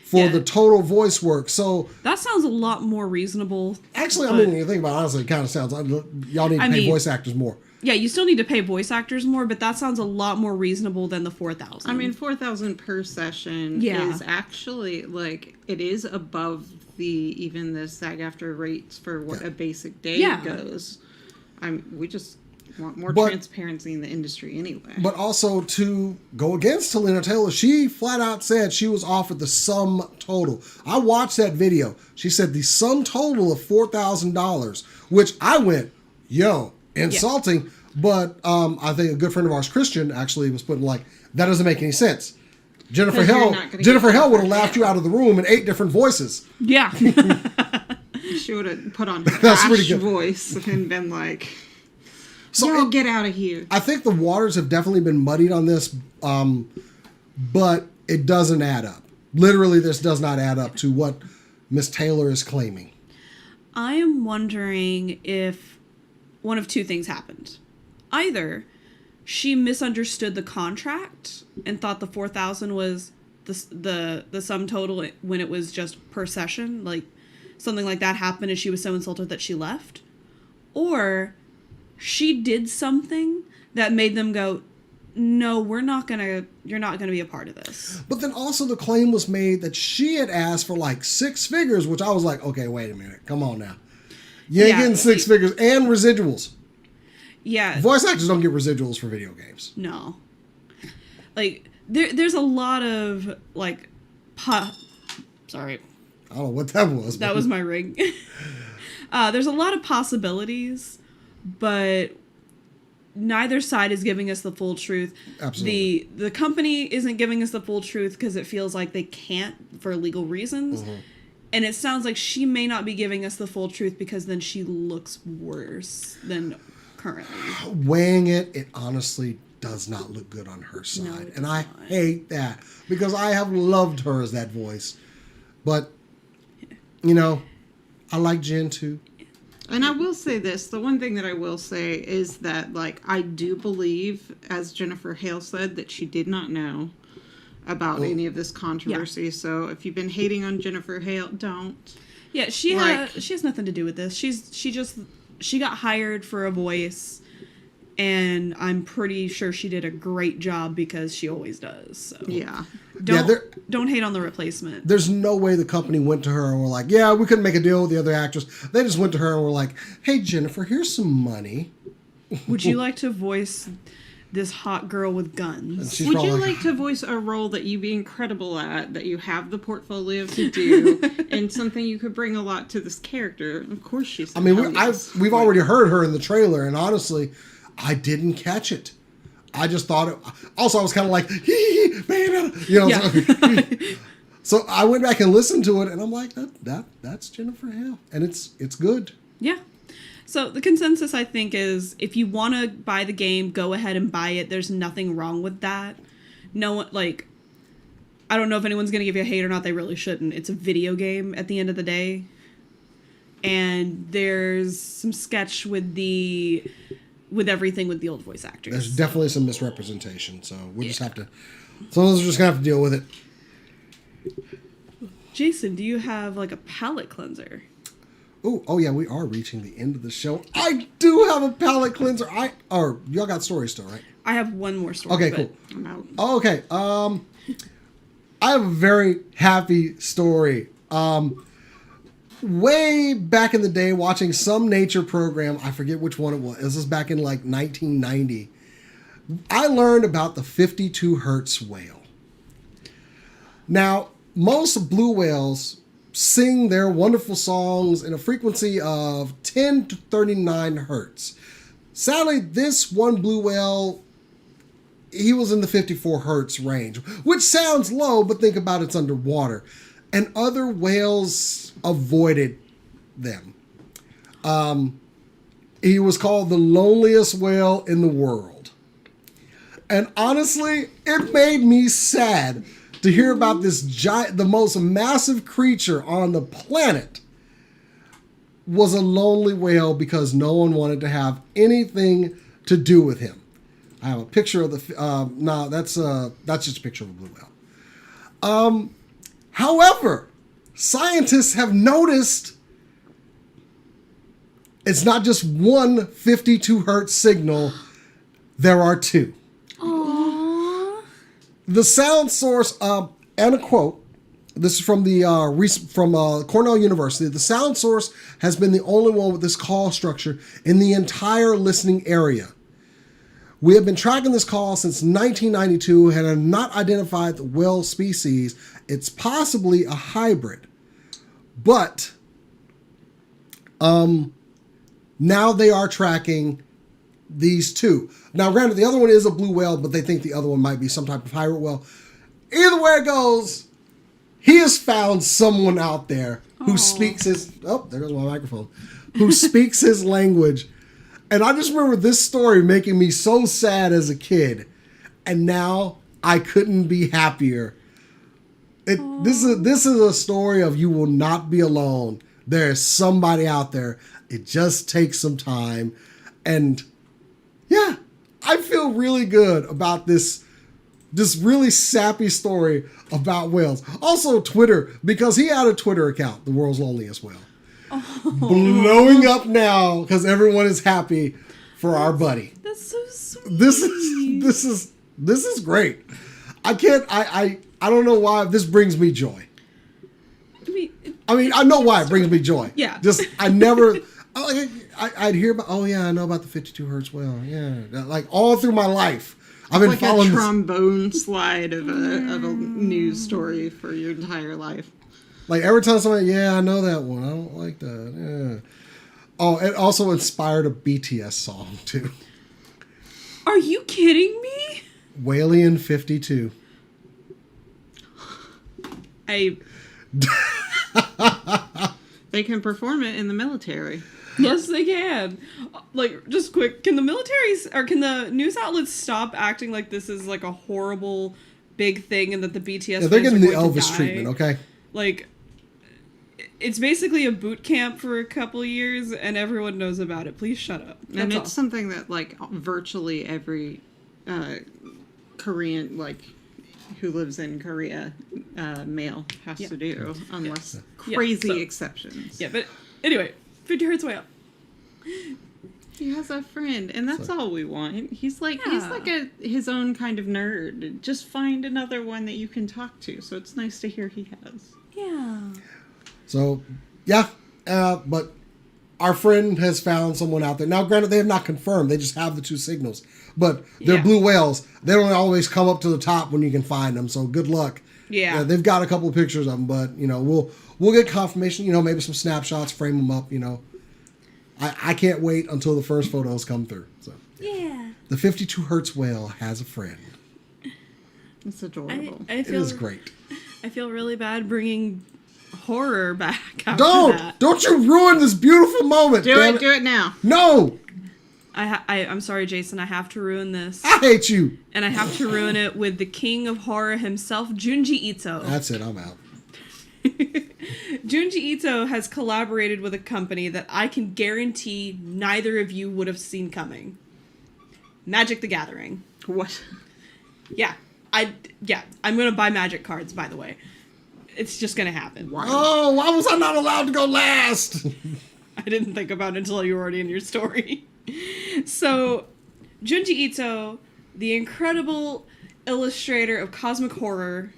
For the total voice work. So that sounds a lot more reasonable. Actually, I mean, when you think about it, honestly, it kind of sounds like y'all need to pay voice actors more. Yeah, you still need to pay voice actors more, but that sounds a lot more reasonable than the $4,000. I mean, $4,000 per session is actually, like, it is above even the SAG-AFTRA rates for what a basic day goes. We just want more transparency in the industry anyway. But also, to go against Helena Taylor, she flat out said she was offered the sum total. I watched that video. She said the sum total of $4,000, which I went, insulting. Yeah. But I think a good friend of ours, Christian, actually was putting like, that doesn't make any sense. Jennifer Hale would have laughed you out of the room in 8 different voices. Yeah. She would have put on her Ash voice and been like, so get out of here. I think the waters have definitely been muddied on this, but it doesn't add up. Literally, this does not add up to what Miss Taylor is claiming. I am wondering if one of two things happened. Either she misunderstood the contract and thought the $4,000 was the sum total when it was just per session, like something like that happened and she was so insulted that she left, or she did something that made them go, no, you're not gonna be a part of this. But then also the claim was made that she had asked for like 6 figures, which I was like, okay, wait a minute, come on now. You ain't getting 6 figures and residuals. Yeah. Voice actors don't get residuals for video games. No. Like, there's a lot of, like, sorry. I don't know what that was. That was my ring. There's a lot of possibilities but neither side is giving us the full truth. Absolutely. The company isn't giving us the full truth because it feels like they can't for legal reasons. Mm-hmm. And it sounds like she may not be giving us the full truth because then she looks worse than currently. Weighing it, it honestly does not look good on her side. No, it and I does not. hate that because I have loved her as that voice. But, you know, I like Jen too. And I will say this, the one thing that I will say is that, like, I do believe, as Jennifer Hale said, that she did not know about any of this controversy. Yeah. So if you've been hating on Jennifer Hale, don't. Yeah, she has nothing to do with this. She got hired for a voice, and I'm pretty sure she did a great job because she always does. So Yeah. Don't hate on the replacement. There's no way the company went to her and were like, yeah, we couldn't make a deal with the other actress. They just went to her and were like, hey, Jennifer, here's some money. Would you like to voice this hot girl with guns? She's Would probably you like to voice a role that you'd be incredible at, that you have the portfolio to do, and something you could bring a lot to this character? Of course she's. I mean, we've already heard her in the trailer, and honestly, I didn't catch it. I just thought it. Also, I was kind of like, baby, you know. Yeah. So I went back and listened to it, and I'm like, that's Jennifer Hale, and it's good. Yeah. So the consensus, I think, is if you want to buy the game, go ahead and buy it. There's nothing wrong with that. No one, like, I don't know if anyone's going to give you a hate or not. They really shouldn't. It's a video game at the end of the day. And there's some sketch with everything with the old voice actors. There's definitely some misrepresentation, so we just have to. Some of us are just gonna have to deal with it. Jason, do you have like a palate cleanser? Oh yeah, we are reaching the end of the show. I do have a palate cleanser. Y'all got stories still, right? I have one more story. Okay, but cool. I'm out. Okay, I have a very happy story. Way back in the day, watching some nature program, I forget which one it was. This is back in like 1990. I learned about the 52 hertz whale. Now, most blue whales sing their wonderful songs in a frequency of 10 to 39 hertz. Sadly, this one blue whale, he was in the 54 hertz range, which sounds low, but think about it's underwater. And other whales avoided them. He was called the loneliest whale in the world. And honestly, it made me sad to hear about this giant, the most massive creature on the planet was a lonely whale because no one wanted to have anything to do with him. I have a picture of the, that's just a picture of a blue whale. However, scientists have noticed it's not just one 52 hertz signal, there are two. Aww. The sound source, and a quote, this is from the Cornell University. The sound source has been the only one with this call structure in the entire listening area. We have been tracking this call since 1992 and have not identified the whale species. It's possibly a hybrid. But now they are tracking these two. Now, granted, the other one is a blue whale, but they think the other one might be some type of hybrid whale. Either way it goes, he has found someone out there who speaks his... Oh, there goes my microphone. Who speaks his language. And I just remember this story making me so sad as a kid. And now I couldn't be happier. This is a story of you will not be alone. There's somebody out there. It just takes some time. And yeah, I feel really good about this really sappy story about whales. Also Twitter, because he had a Twitter account, the world's loneliest whale. Blowing up now because everyone is happy for our buddy. That's so sweet. This is great. I don't know why this brings me joy. I mean, I know why it brings me joy. Yeah. Just I'd hear about. Oh yeah, I know about the 52 hertz whale. Yeah, like all through my life, I've been like following a trombone slide of a news story for your entire life. Like every time somebody, yeah, I know that one. I don't like that. Oh, it also inspired a BTS song, too. Are you kidding me? Walian 52. They can perform it in the military. Yes, they can. Like, just quick, can the news outlets stop acting like this is like a horrible big thing and that the BTS Yeah, they're getting fans the are going to Elvis die? treatment, okay? Like, it's basically a boot camp for a couple of years and everyone knows about it. Please shut up. And That's it's all. something that, like, virtually every Korean, like, who lives in Korea, male has to do, unless crazy exceptions. Yeah, but anyway, 50 Hertz way up. He has a friend, and that's all we want. He's like his own kind of nerd. Just find another one that you can talk to. So it's nice to hear he has. Yeah. So, yeah, but our friend has found someone out there. Now, granted, they have not confirmed. They just have the 2 signals. But they're blue whales. They don't always come up to the top when you can find them. So good luck. Yeah. They've got a couple of pictures of them, but, we'll get confirmation. Maybe some snapshots, frame them up, I can't wait until the first photos come through. So Yeah. the 52 Hertz whale has a friend. It's adorable. I It feel, is great. I feel really bad bringing horror back after that. Don't you ruin this beautiful moment. Do damn it. Do it now. No. I'm sorry, Jason. I have to ruin this. I hate you. And I have to ruin it with the king of horror himself, Junji Ito. That's it. I'm out. Junji Ito has collaborated with a company that I can guarantee neither of you would have seen coming. Magic the Gathering. What? Yeah. I'm going to buy Magic cards, by the way. It's just going to happen. Oh, why was I not allowed to go last? I didn't think about it until you were already in your story. So, Junji Ito, the incredible illustrator of cosmic horror,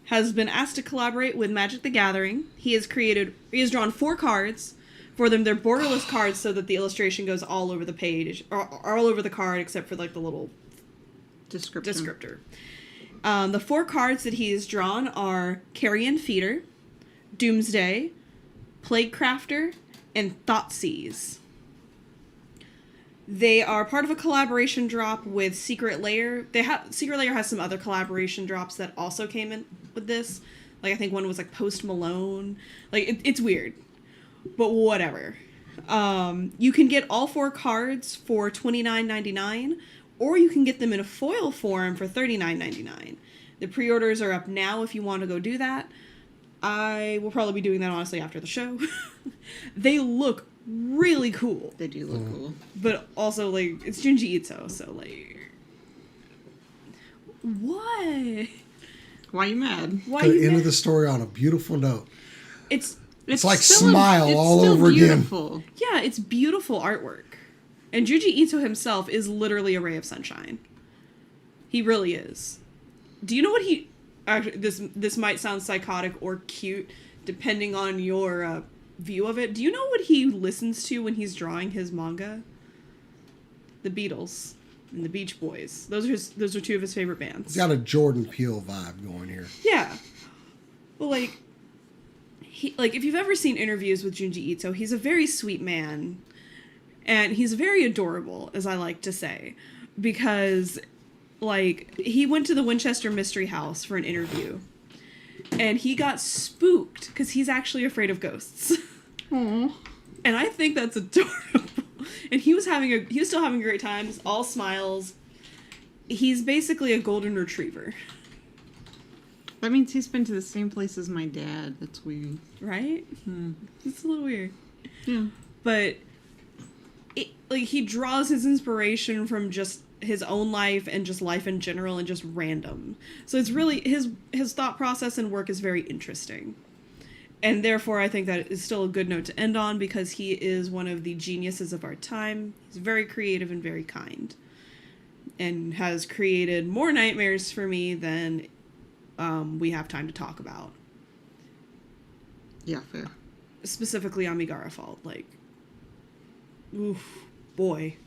has been asked to collaborate with Magic the Gathering. He has drawn 4 cards for them. They're borderless cards so that the illustration goes all over the page, or all over the card except for like the little descriptor. The 4 cards that he has drawn are Carrion Feeder, Doomsday, Plague Crafter, and Thoughtseize. They are part of a collaboration drop with Secret Lair. Secret Lair has some other collaboration drops that also came in with this. Like, I think one was like Post Malone. Like, it's weird. But whatever. You can get all 4 cards for $29.99, or you can get them in a foil form for $39.99. The pre-orders are up now if you want to go do that. I will probably be doing that, honestly, after the show. They look really cool. They do look cool. But also, like, it's Junji Ito, so, like... What? Why are you mad? Why Could you end mad? the story on a beautiful note. It's It's like still Smile it's all still over beautiful. again. Yeah, it's beautiful artwork. And Junji Ito himself is literally a ray of sunshine. He really is. Do you know what he... Actually, this might sound psychotic or cute, depending on your view of it. Do you know what he listens to when he's drawing his manga? The Beatles and the Beach Boys. Those are 2 of his favorite bands. It's got a Jordan Peele vibe going here. Yeah. Well, like, if you've ever seen interviews with Junji Ito, he's a very sweet man. And he's very adorable, as I like to say. Because, like, he went to the Winchester Mystery House for an interview. And he got spooked because he's actually afraid of ghosts. Aww. And I think that's adorable. And he was still having a great time. Just all smiles. He's basically a golden retriever. That means he's been to the same place as my dad. That's weird. Right? It's a little weird. Yeah. But he draws his inspiration from just his own life and just life in general and just random. So it's really his thought process and work is very interesting. And therefore I think that is still a good note to end on because he is one of the geniuses of our time. He's very creative and very kind. And has created more nightmares for me than we have time to talk about. Yeah, fair. Specifically on Megara Fault. Like, oof, boy.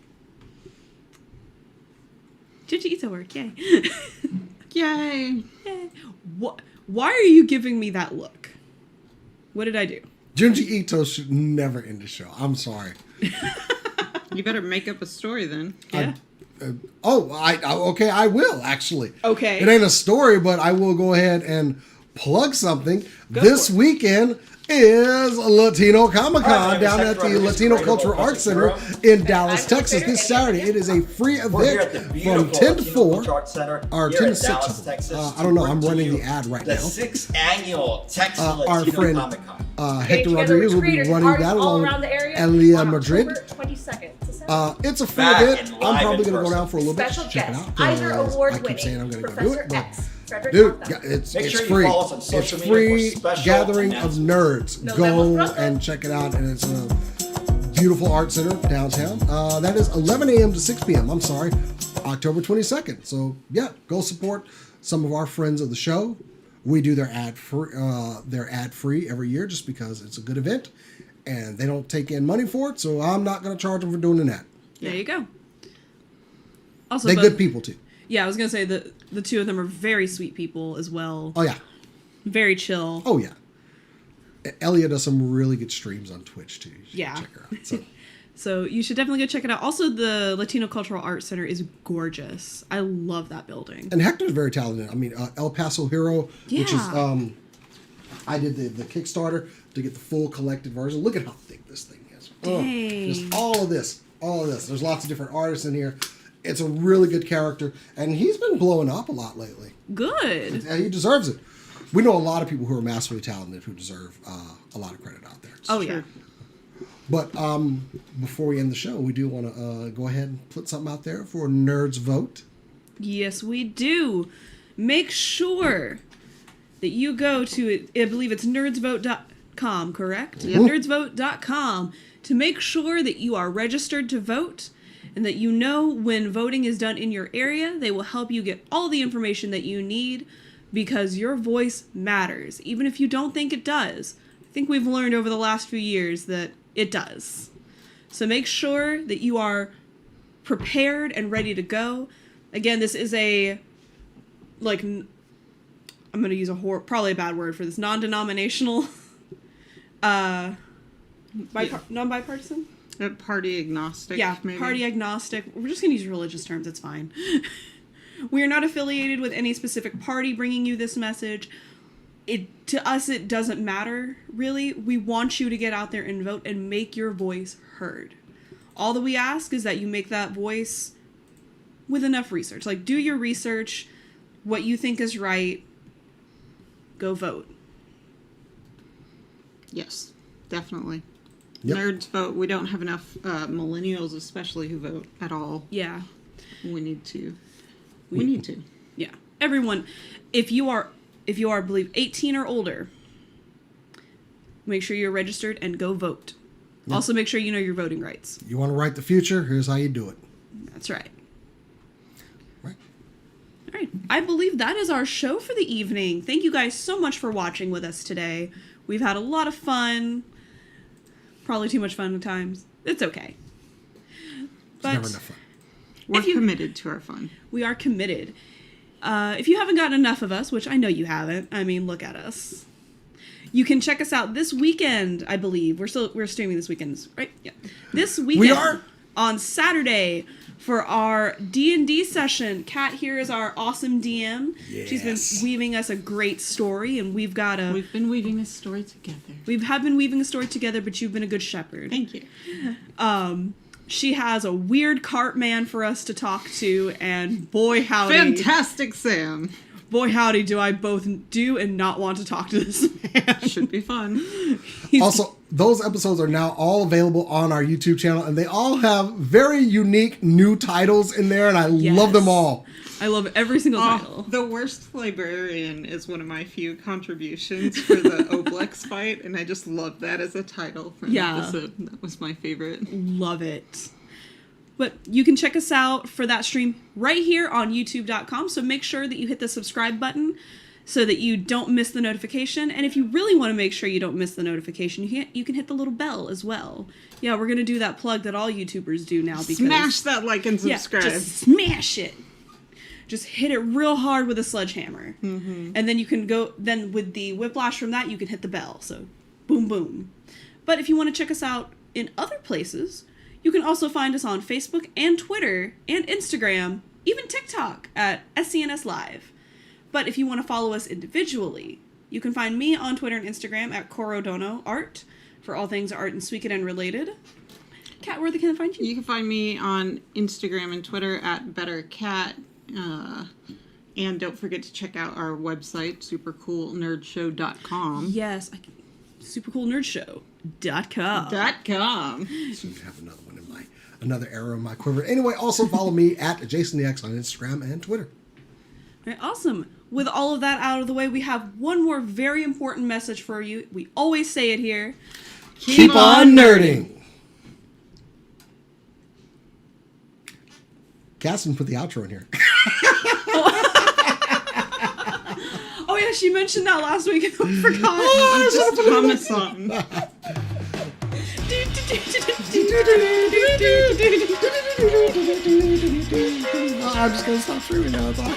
Junji Ito work, yay. Yay. Yay. Why are you giving me that look? What did I do? Junji Ito should never end the show. I'm sorry. You better make up a story then. Yeah. Okay, I will actually. Okay. It ain't a story, but I will go ahead and plug something. This weekend is Latino Comic Con down at the Latino Cultural Arts Center in Dallas, Texas this Saturday. It is a free event from 10 to 4 or 10 to 6. I don't know. I'm running the ad right now. The 6th annual Texas Our Latino friend Comic Con. Hector Rodriguez will be running that along with Elia Madrid. It's a free event. I'm probably going to go down for a little bit to check it out. I keep saying I'm going to go do it, but dude, it's free. It's free gathering of nerds. Go and check it out, and it's a beautiful art center downtown. That is 11 a.m. to 6 p.m. I'm sorry, October 22nd. So yeah, go support some of our friends of the show. We do their ad free every year just because it's a good event, and they don't take in money for it. So I'm not going to charge them for doing an ad. There you go. Also, they're good people too. Yeah, I was gonna say the two of them are very sweet people as well. Oh yeah. Very chill. Oh yeah. Elia does some really good streams on Twitch too. You should check her out. So you should definitely go check it out. Also, the Latino Cultural Arts Center is gorgeous. I love that building. And Hector's very talented. I mean, El Paso Hero, which is I did the Kickstarter to get the full collected version. Look at how thick this thing is. Just all of this. There's lots of different artists in here. It's a really good character, and he's been blowing up a lot lately. Good. He deserves it. We know a lot of people who are massively talented who deserve a lot of credit out there. Oh, yeah. But before we end the show, we do want to go ahead and put something out there for Nerds Vote. Yes, we do. Make sure that you go to, I believe it's nerdsvote.com, correct? Mm-hmm. Yeah, nerdsvote.com to make sure that you are registered to vote and that you know when voting is done in your area. They will help you get all the information that you need because your voice matters, even if you don't think it does. I think we've learned over the last few years that it does. So make sure that you are prepared and ready to go. Again, this is a, like, I'm going to use probably a bad word for this, non-denominational, non-bipartisan? Party agnostic. Yeah, maybe. party agnostic. We're just going to use religious terms. It's fine. We are not affiliated with any specific party bringing you this message. To us, it doesn't matter, really. We want you to get out there and vote and make your voice heard. All that we ask is that you make that voice with enough research. Like, do your research, what you think is right, go vote. Yes, definitely. Yep. Nerds vote. We don't have enough millennials, especially, who vote at all. Yeah. We need to. We need to. Yeah. Everyone, if you are, I believe, 18 or older, make sure you're registered and go vote. Yep. Also, make sure you know your voting rights. You want to write the future? Here's how you do it. That's right. Right. All right. I believe that is our show for the evening. Thank you guys so much for watching with us today. We've had a lot of fun. Probably too much fun at times. It's okay. But it's never enough fun. We're committed to our fun. We are committed. If you haven't gotten enough of us, which I know you haven't, I mean, look at us. You can check us out this weekend, I believe. We're streaming this weekend, right? Yeah. This weekend. We are? On Saturday for our D&D session. Kat here is our awesome DM. Yes. She's been weaving us a great story, and we've been weaving a story together. We have been weaving a story together, but you've been a good shepherd. Thank you. She has a weird cart man for us to talk to, and boy howdy. Fantastic Sam. Boy howdy do I both do and not want to talk to this man. Should be fun. Also, those episodes are now all available on our YouTube channel, and they all have very unique new titles in there, and I love them all. I love every single title. The Worst Librarian is one of my few contributions for the Oblex fight, and I just love that as a title for an episode. That was my favorite. Love it. But you can check us out for that stream right here on youtube.com, so make sure that you hit the subscribe button so that you don't miss the notification. And if you really want to make sure you don't miss the notification, you can hit the little bell as well. Yeah, we're going to do that plug that all YouTubers do now. Because smash that like and subscribe. Yeah, just smash it. Just hit it real hard with a sledgehammer. Mm-hmm. And then you can go, then with the whiplash from that, you can hit the bell. So Boom, boom. But if you want to check us out in other places, you can also find us on Facebook and Twitter and Instagram, even TikTok at SCNS Live. But if you want to follow us individually, you can find me on Twitter and Instagram at Korodono Art for all things art and Suikoden related. Kat, where can I find you? You can find me on Instagram and Twitter at BetterCat. And don't forget to check out our website, supercoolnerdshow.com. Yes, supercoolnerdshow.com. .com. So you have another one another arrow in my quiver. Anyway, also follow me at JasonDX on Instagram and Twitter. All right, awesome. With all of that out of the way, we have one more very important message for you. We always say it here. Keep on nerding. Casson put the outro in here. Oh yeah, she mentioned that last week and I forgot. Just hum a song. I'm just gonna stop streaming now. It's awkward.